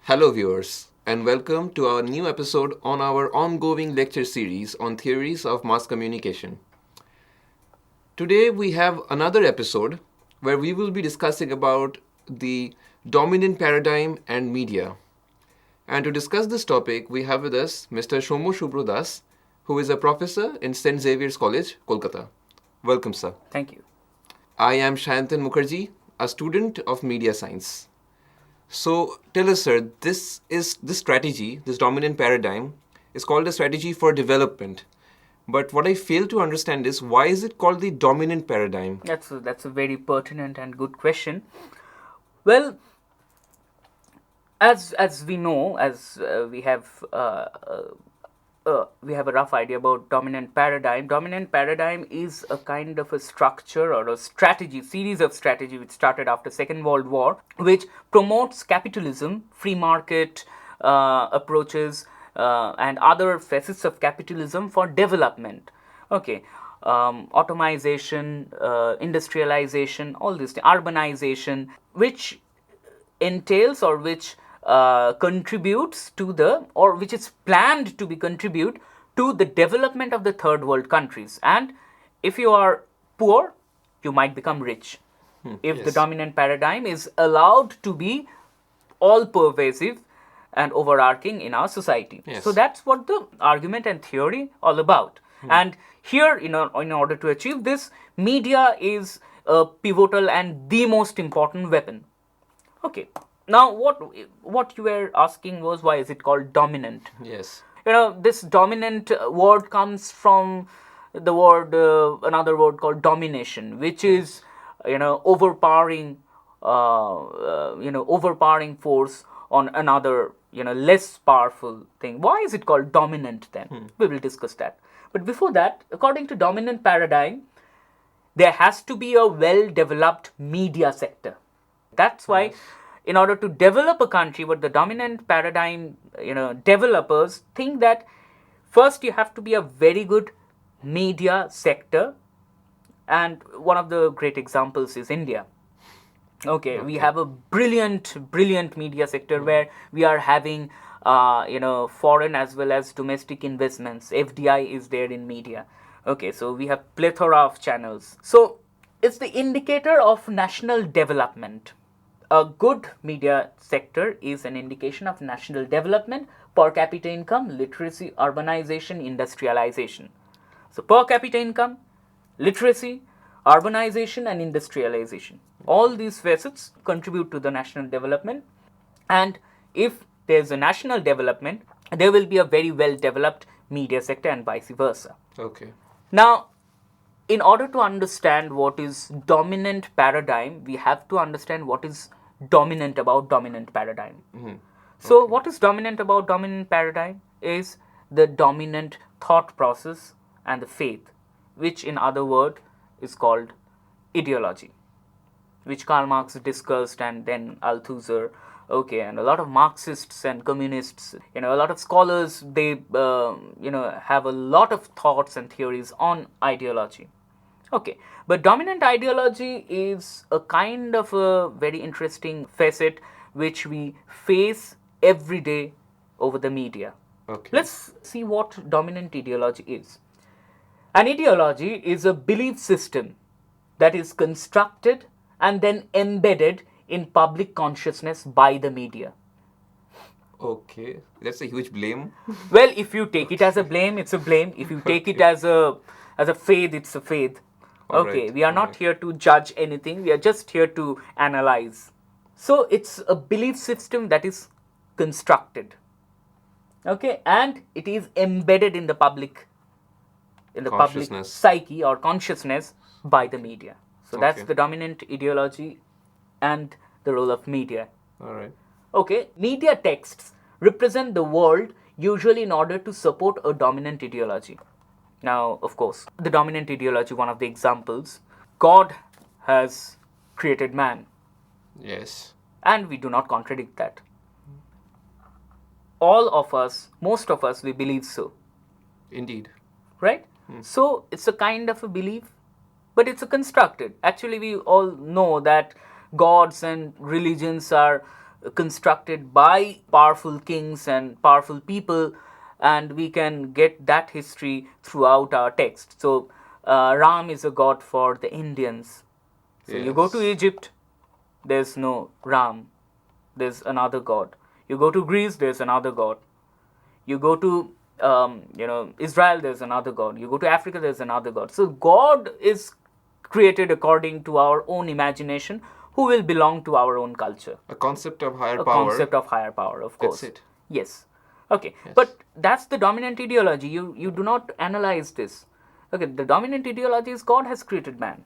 Hello, viewers, and welcome to our new episode on our ongoing lecture series on theories of mass communication. Today, we have another episode where we will be discussing about the dominant paradigm and media. And to discuss this topic, we have with us Mr. Shomo Shubrodas, who is a professor in St. Xavier's College, Kolkata. Welcome, sir. Thank you. I am Shayantan Mukherjee, a student of media science. So tell us, sir, this strategy, this dominant paradigm, is called a strategy for development. But what I fail to understand is why is it called the dominant paradigm? That's a very pertinent and good question. Well, as we know, we have a rough idea about dominant paradigm. Dominant paradigm is a kind of a structure or a strategy, series of strategy which started after Second World War, which promotes capitalism, free market approaches, and other facets of capitalism for development. Okay, automation, industrialization, all this, urbanization, which entails or which contributes to which is planned to be contribute to the development of the third world countries. And if you are poor, you might become rich. If the dominant paradigm is allowed to be all pervasive and overarching in our society. Yes. So that's what the argument and theory all about. And here, in order to achieve this, media is a pivotal and the most important weapon. Okay. Now, what you were asking was, why is it called dominant? Yes. This dominant word comes from the word, another word called domination, which is, overpowering, overpowering force on another, less powerful thing. Why is it called dominant then? We will discuss that. But before that, according to dominant paradigm, there has to be a well-developed media sector. That's why, in order to develop a country, what the dominant paradigm, developers think that first you have to be a very good media sector. And one of the great examples is India. Okay. We have a brilliant media sector where we are having, foreign as well as domestic investments. FDI is there in media. Okay. So we have plethora of channels. So it's the indicator of national development. A good media sector is an indication of national development, per capita income, literacy, urbanization, industrialization. So per capita income, literacy, urbanization and industrialization. All these facets contribute to the national development. And if there's a national development, there will be a very well developed media sector and vice versa. Okay. Now, in order to understand what is dominant paradigm, we have to understand what is dominant about dominant paradigm. So what is dominant about dominant paradigm is the dominant thought process and the faith, which in other word is called ideology, which Karl Marx discussed, and then Althusser. Okay, and a lot of Marxists and communists, a lot of scholars, they have a lot of thoughts and theories on ideology. Okay, but dominant ideology is a kind of a very interesting facet which we face every day over the media. Okay. Let's see what dominant ideology is. An ideology is a belief system that is constructed and then embedded in public consciousness by the media. Okay. That's a huge blame. Well, if you take it as a blame, it's a blame. If you take it as a faith, it's a faith. Okay, right. we are not here to judge anything. We are just here to analyze. So it's a belief system that is constructed. Okay, and it is embedded in the public, public psyche or consciousness by the media. So that's the dominant ideology and the role of media. All right. Okay, media texts represent the world usually in order to support a dominant ideology. Now, of course, the dominant ideology, one of the examples, God has created man. Yes. And we do not contradict that. All of us, most of us, we believe so. Indeed. Right? So, it's a kind of a belief, but it's a constructed. Actually, we all know that gods and religions are constructed by powerful kings and powerful people, and we can get that history throughout our text. So Ram is a god for the Indians. So you go to Yes. Egypt, there's no Ram, there's another god. You go to Greece, there's another god. You go to Israel, there's another god. You go to Africa, there's another god. So God is created according to our own imagination, who will belong to our own culture. A concept of higher A power. concept of higher power, of course. That's it. Yes. Okay. Yes. But that's the dominant ideology. You do not analyze this. Okay. The dominant ideology is God has created man.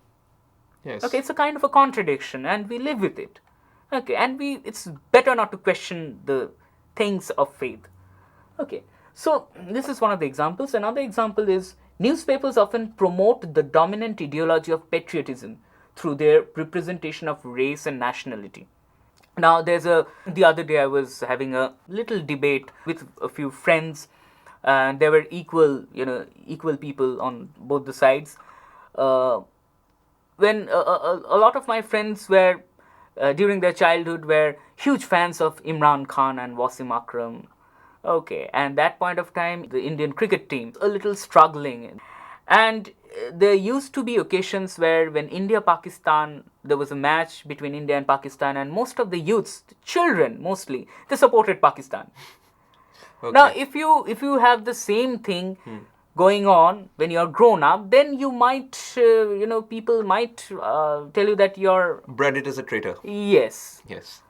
Yes. Okay. It's a kind of a contradiction, and we live with it. Okay. And it's better not to question the things of faith. Okay. So this is one of the examples. Another example is newspapers often promote the dominant ideology of patriotism through their representation of race and nationality. Now, the other day I was having a little debate with a few friends, and there were equal people on both the sides. When a lot of my friends were, during their childhood, were huge fans of Imran Khan and Wasim Akram. Okay, and that point of time, the Indian cricket team a little struggling, and there used to be occasions where when India-Pakistan, there was a match between India and Pakistan, and most of the youths, children mostly, they supported Pakistan. Okay. Now, if you have the same thing going on when you're grown up, then you might, people might tell you that you're... Branded as a traitor. Yes. Yes.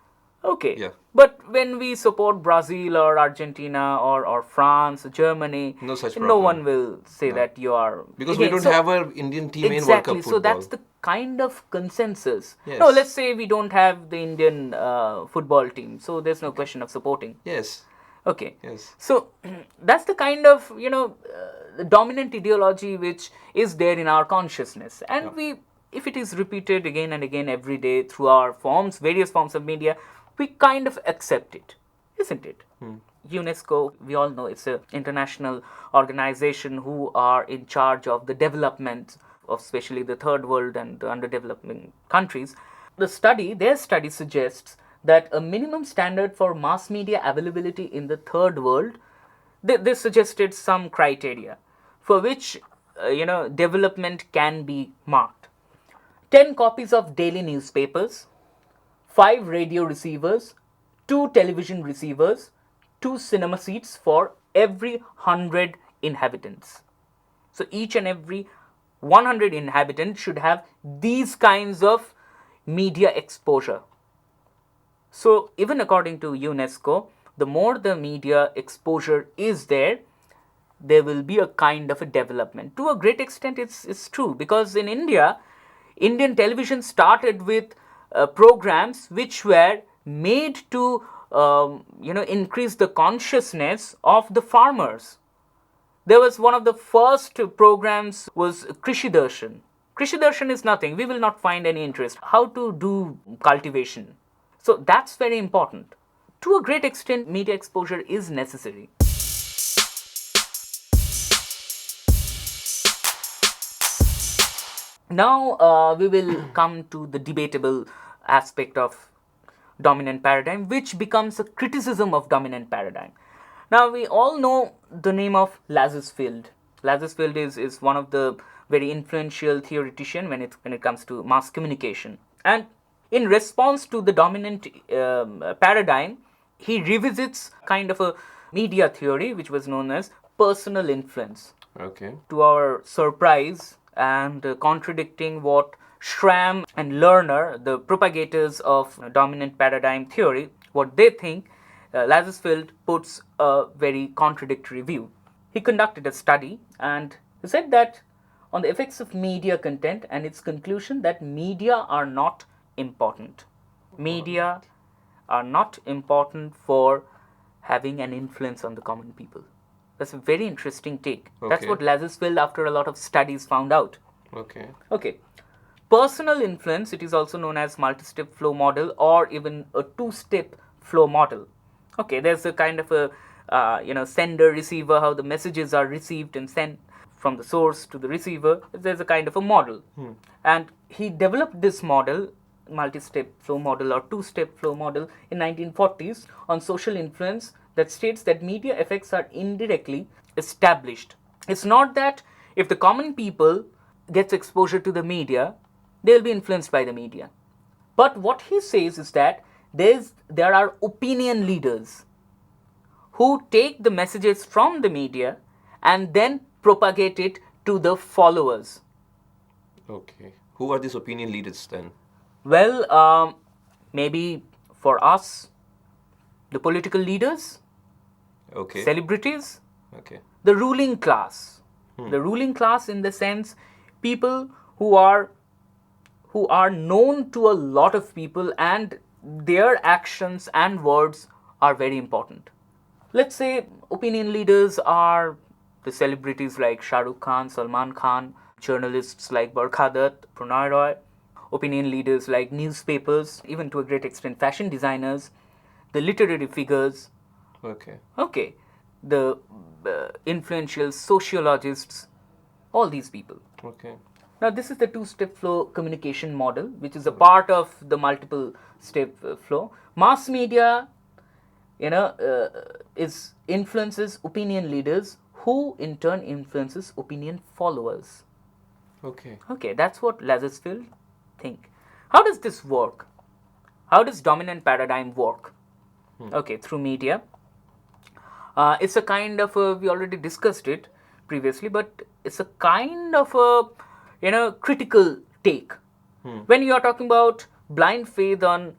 Okay. Yeah. But when we support Brazil or Argentina or France, Germany, No such no problem. one will say that you are... Because we don't have an Indian team in World Exactly. Cup So football. that's the kind of consensus. Yes. No, let's say we don't have the Indian football team. So there's no question of supporting. Yes. Okay. Yes. So that's the kind of, the dominant ideology which is there in our consciousness. And if it is repeated again and again every day through our various forms of media, we kind of accept it, isn't it? UNESCO, we all know it's an international organization who are in charge of the development of especially the third world and the underdeveloping countries. Their study suggests that a minimum standard for mass media availability in the third world, they suggested some criteria for which development can be marked. 10 copies of daily newspapers, 5 radio receivers, 2 television receivers, 2 cinema seats for every 100 inhabitants. So each and every 100 inhabitants should have these kinds of media exposure. So even according to UNESCO, the more the media exposure is there will be a kind of a development. To a great extent, it's true, because in India, Indian television started with programs which were made to increase the consciousness of the farmers. There was one of the first programs was Krishi Darshan. Krishi Darshan is nothing. We will not find any interest. How to do cultivation. So that's very important. To a great extent, media exposure is necessary. Now we will come to the debatable aspect of dominant paradigm, which becomes a criticism of dominant paradigm. Now we all know the name of Lazarus Field. Lazarus Field is one of the very influential theoretician when it comes to mass communication. And in response to the dominant paradigm, he revisits kind of a media theory which was known as personal influence. Okay. To our surprise, and contradicting what Schramm and Lerner, the propagators of dominant paradigm theory, what they think, Lazarus Field puts a very contradictory view. He conducted a study and he said that on the effects of media content, and its conclusion that media are not important. Media are not important for having an influence on the common people. That's a very interesting take. That's Okay. what Lazarus Field, after a lot of studies, found out. Okay. Okay. Personal influence, it is also known as multi-step flow model or even a two-step flow model. Okay, there's a kind of a sender receiver, how the messages are received and sent from the source to the receiver. There's a kind of a model. And he developed this model multi-step flow model or two-step flow model in 1940s on social influence that states that media effects are indirectly established. It's not that if the common people gets exposure to the media, they'll be influenced by the media. But what he says is that there are opinion leaders who take the messages from the media and then propagate it to the followers. Okay. Who are these opinion leaders then? Well, maybe for us, the political leaders, Okay. celebrities, Okay. the ruling class. The ruling class in the sense people who are known to a lot of people and their actions and words are very important. Let's say opinion leaders are the celebrities like Shah Rukh Khan, Salman Khan, journalists like Barkha Dutt, Pranay Roy, opinion leaders like newspapers, even to a great extent fashion designers, the literary figures, Okay. okay, the influential sociologists, all these people. Okay. Now, this is the two-step flow communication model, which is a part of the multiple-step flow. Mass media, influences opinion leaders, who in turn influences opinion followers. Okay. Okay, that's what Lazarus Field think. How does this work? How does dominant paradigm work? Okay, through media. It's a kind of we already discussed it previously, but it's a kind of a critical take. When you are talking about blind faith on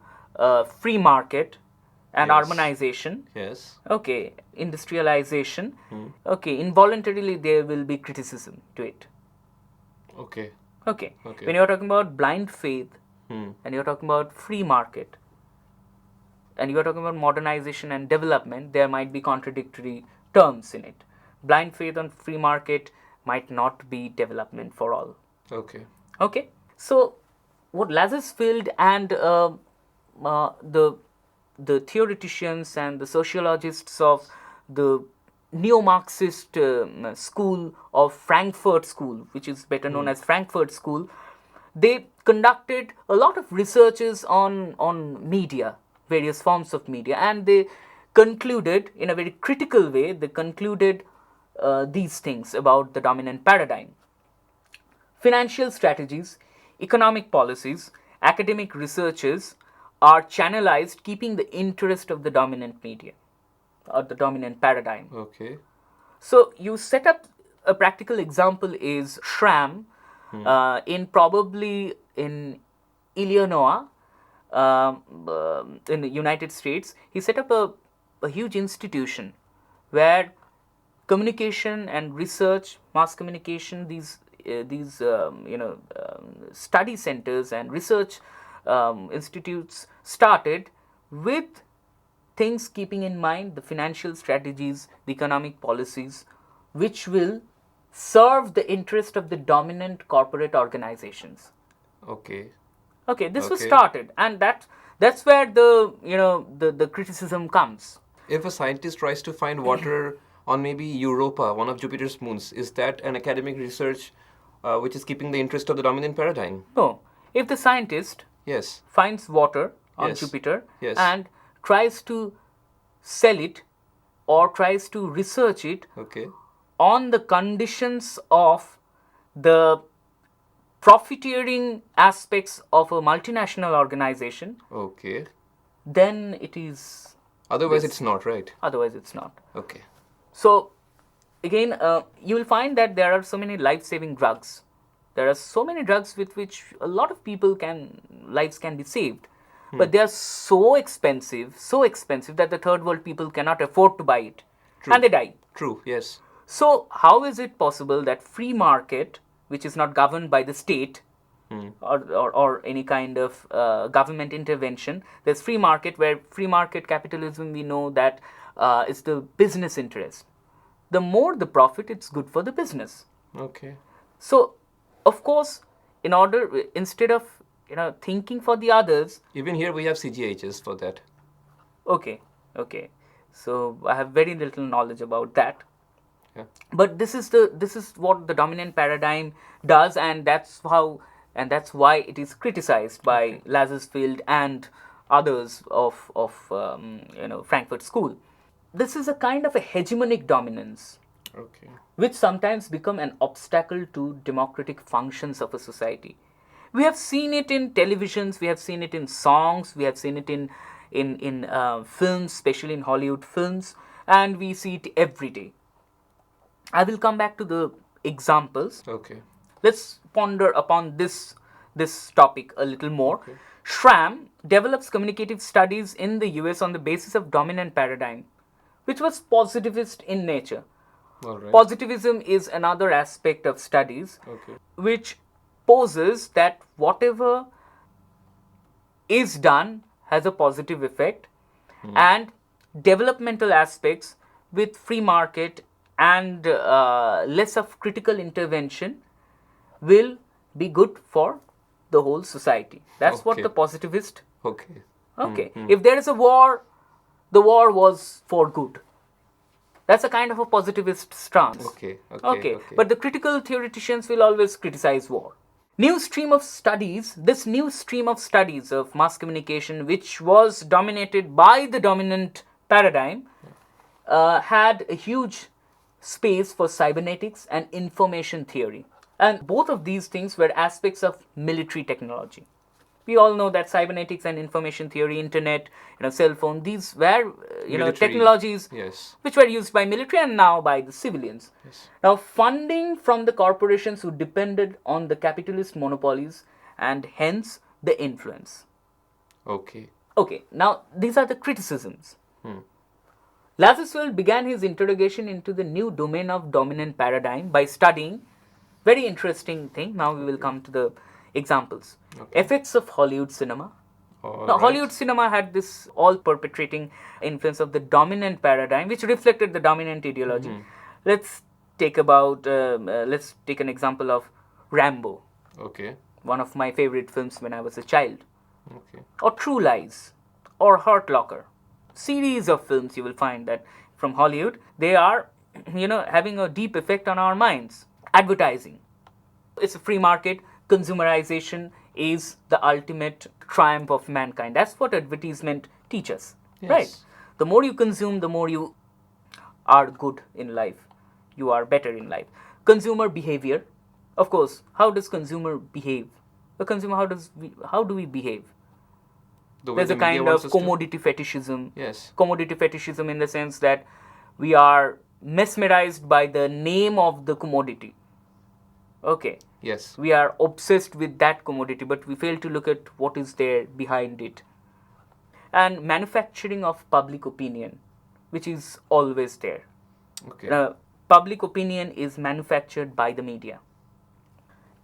free market and Yes. urbanization, Yes. okay, industrialization, okay, involuntarily there will be criticism to it. Okay. Okay. Okay. When you are talking about blind faith and you are talking about free market and you are talking about modernization and development, there might be contradictory terms in it. Blind faith on free market might not be development for all. Okay. Okay. So, what Lazarus Field and the theoreticians and the sociologists of the neo-Marxist school of Frankfurt School, which is better known as Frankfurt School, they conducted a lot of researches on media, various forms of media, and they concluded in a very critical way, they concluded these things about the dominant paradigm. Financial strategies, economic policies, academic researches are channelized keeping the interest of the dominant media or the dominant paradigm. Okay. So you set up a practical example is Schramm in Illinois, in the United States. He set up a huge institution where communication and research, mass communication, these study centers and research institutes started with things keeping in mind the financial strategies, the economic policies, which will serve the interest of the dominant corporate organizations. Okay. Okay, this was Okay. started, and that's where the criticism comes. If a scientist tries to find water on maybe Europa, one of Jupiter's moons, is that an academic research which is keeping the interest of the dominant paradigm? No, if the scientist Yes. finds water on Yes. Jupiter Yes. and tries to sell it or tries to research it Okay. on the conditions of the profiteering aspects of a multinational organization, Okay. then it is. Otherwise, Yes. it's not, right? Otherwise, it's not. Okay. So, again, you will find that there are so many life-saving drugs. There are so many drugs with which a lot of people lives can be saved. But they are so expensive that the third world people cannot afford to buy it. True. And they die. True. Yes. So, how is it possible that free market, which is not governed by the state or any kind of government intervention, there's free market where free market capitalism, we know that is the business interest. The more the profit, it's good for the business. Okay. So, of course, instead of thinking for the others. Even here we have CGHs for that. Okay. So I have very little knowledge about that. Yeah. But this is what the dominant paradigm does, and that's how and that's why it is criticized by Lazarus Field and others of Frankfurt School. This is a kind of a hegemonic dominance, Okay. which sometimes become an obstacle to democratic functions of a society. We have seen it in televisions, we have seen it in songs, we have seen it in films, especially in Hollywood films, and we see it every day. I will come back to the examples. Okay. Let's ponder upon this topic a little more. Schramm develops communicative studies in the US on the basis of dominant paradigm, which was positivist in nature. All right. Positivism is another aspect of studies Okay. which poses that whatever is done has a positive effect, and developmental aspects with free market and less of critical intervention will be good for the whole society. That's what Okay. the positivist. Okay. Okay. If there is a war, the war was for good. That's a kind of a positivist stance. Okay. Okay. But the critical theoreticians will always criticize war. This new stream of studies of mass communication, which was dominated by the dominant paradigm, had a huge space for cybernetics and information theory. And both of these things were aspects of military technology. We all know that cybernetics and information theory, internet, cell phone, these were Military. technologies Yes. which were used by military and now by the civilians. Yes. Now, funding from the corporations who depended on the capitalist monopolies and hence the influence. Okay. Okay, now these are the criticisms. Lazarus Field began his interrogation into the new domain of dominant paradigm by studying very interesting thing. Now we will come to the examples. Effects of Hollywood cinema. All Now, right. Hollywood cinema had this all-perpetrating influence of the dominant paradigm, which reflected the dominant ideology. Let's take an example of Rambo, Okay. one of my favorite films when I was a child, Okay. or True Lies, or Hurt Locker. Series of films you will find that from Hollywood, they are, having a deep effect on our minds. Advertising. It's a free market. Consumerization is the ultimate triumph of mankind. That's what advertisement teaches, Yes. right? The more you consume, the more you are good in life. You are better in life. Consumer behavior. Of course, how does consumer behave? The consumer, how do we behave? The way There's the a media kind wants of us to- commodity fetishism. Yes. Commodity fetishism in the sense that we are mesmerized by the name of the commodity. Okay. Yes. We are obsessed with that commodity, but we fail to look at what is there behind it. And manufacturing of public opinion, which is always there. Okay. Public opinion is manufactured by the media.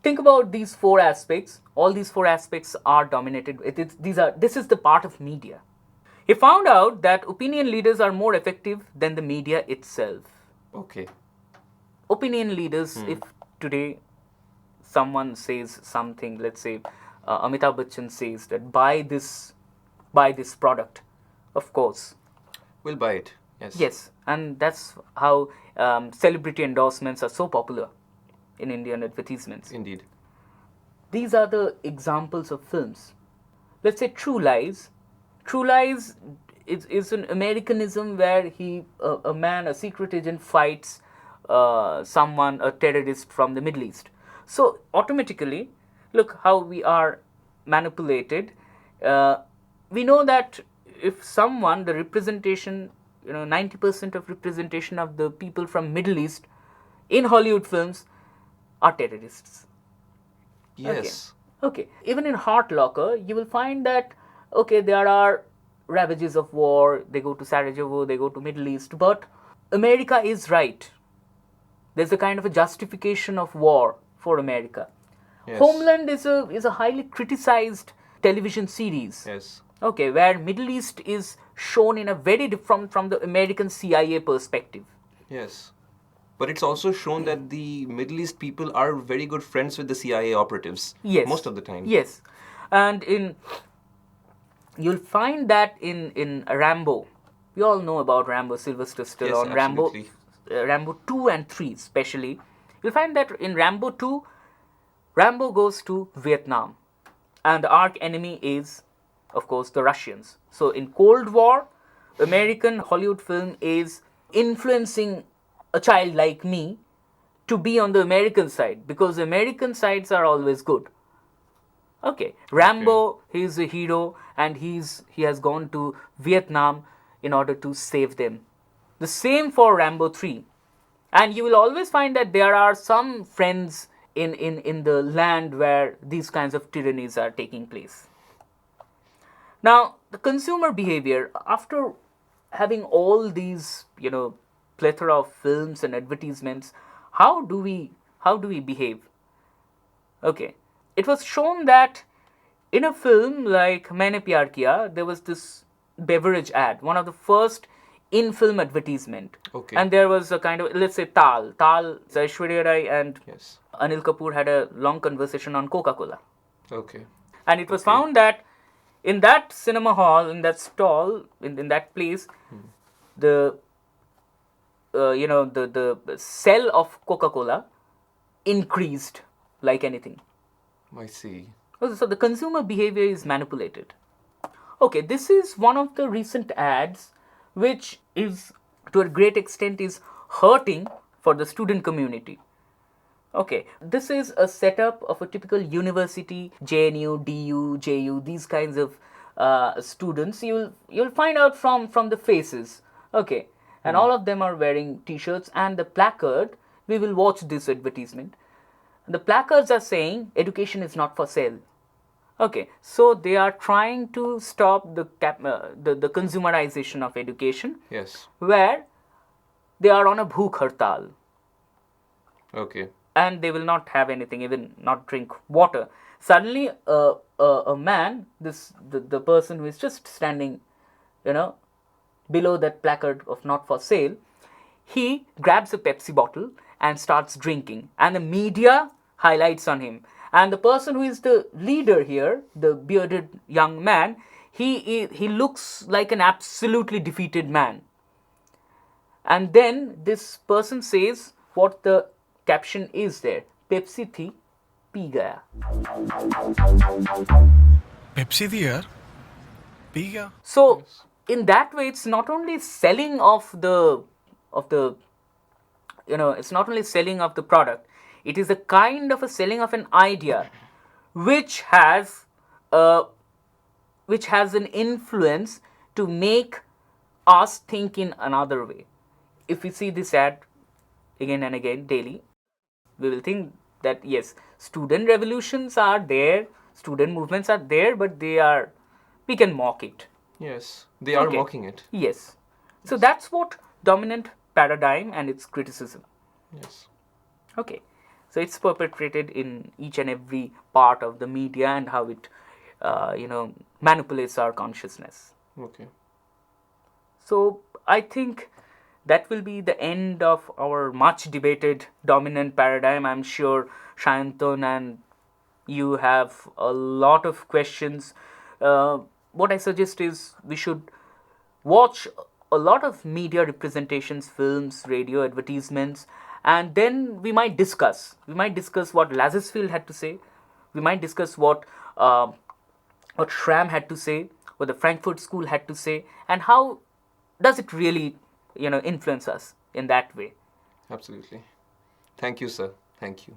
Think about these four aspects. All these four aspects are dominated. This is the part of media. He found out that opinion leaders are more effective than the media itself. Okay. Opinion leaders, if today someone says something, let's say Amitabh Bachchan says that buy this product, of course. We'll buy it. Yes. Yes, and that's how celebrity endorsements are so popular in Indian advertisements. Indeed. These are the examples of films. Let's say True Lies. True Lies is an Americanism where a secret agent fights someone, a terrorist from the Middle East. So automatically, look how we are manipulated. We know that if someone, the representation, 90% of representation of the people from Middle East in Hollywood films are terrorists. Yes. Okay. Even in Hurt Locker, you will find that, okay, there are ravages of war. They go to Sarajevo, they go to Middle East. But America is right. There's a kind of a justification of war for America. Yes. Homeland is a highly criticized television series. Yes. Okay, where Middle East is shown in a very different from the American CIA perspective. Yes. But it's also shown that the Middle East people are very good friends with the CIA operatives. Yes. Most of the time. Yes. And you'll find that in Rambo. We all know about Rambo, Sylvester Stallone. Yes, Rambo, absolutely. Rambo 2 and 3 especially. You'll find that in Rambo 2, Rambo goes to Vietnam, and the arch enemy is, of course, the Russians. So in Cold War, American Hollywood film is influencing a child like me to be on the American side, because the American sides are always good. Okay, Rambo, he's a hero, and he has gone to Vietnam in order to save them. The same for Rambo 3. And you will always find that there are some friends in the land where these kinds of tyrannies are taking place. Now, the consumer behavior, after having all these, plethora of films and advertisements, how do we behave? Okay, it was shown that in a film like Maine Pyar Kiya, there was this beverage ad, one of the first in-film advertisement. Okay. And there was a kind of, let's say, Tal, Aishwarya Rai and Yes. Anil Kapoor had a long conversation on Coca-Cola. Okay. And it was found that in that cinema hall, in that stall, in that place, the sell of Coca-Cola increased like anything. I see. So the consumer behavior is manipulated. Okay, this is one of the recent ads which is, to a great extent, is hurting for the student community. Okay, this is a setup of a typical university, JNU, DU, JU, these kinds of students. You'll find out from the faces. Okay, and all of them are wearing t-shirts, and the placard, we will watch this advertisement. The placards are saying education is not for sale. Okay, so they are trying to stop the consumerization of education. Yes. Where they are on a bhook hartal. Okay. And they will not have anything, even not drink water. Suddenly, a man, the person who is just standing, below that placard of not for sale, he grabs a Pepsi bottle and starts drinking. And the media highlights on him. And the person who is the leader here, the bearded young man, he looks like an absolutely defeated man. And then this person says what the caption is there. Pepsi thi, pee gaya. Pepsi thi yaar, pee gaya. So in that way, it's not only selling of the it's not only selling of the product. It is a kind of a selling of an idea, which has an influence to make us think in another way. If we see this ad again and again daily, we will think that yes, student revolutions are there, student movements are there, but we can mock it. Yes, they are mocking it. Yes. So that's what dominant paradigm and its criticism. Yes. Okay. So it's perpetrated in each and every part of the media and how it, manipulates our consciousness. Okay. So I think that will be the end of our much debated dominant paradigm. I'm sure Shayantan and you have a lot of questions. What I suggest is we should watch a lot of media representations, films, radio, advertisements, and then we might discuss. We might discuss what Lazarus Field had to say. We might discuss what Schramm had to say, what the Frankfurt School had to say, and how does it really, influence us in that way. Absolutely. Thank you, sir. Thank you.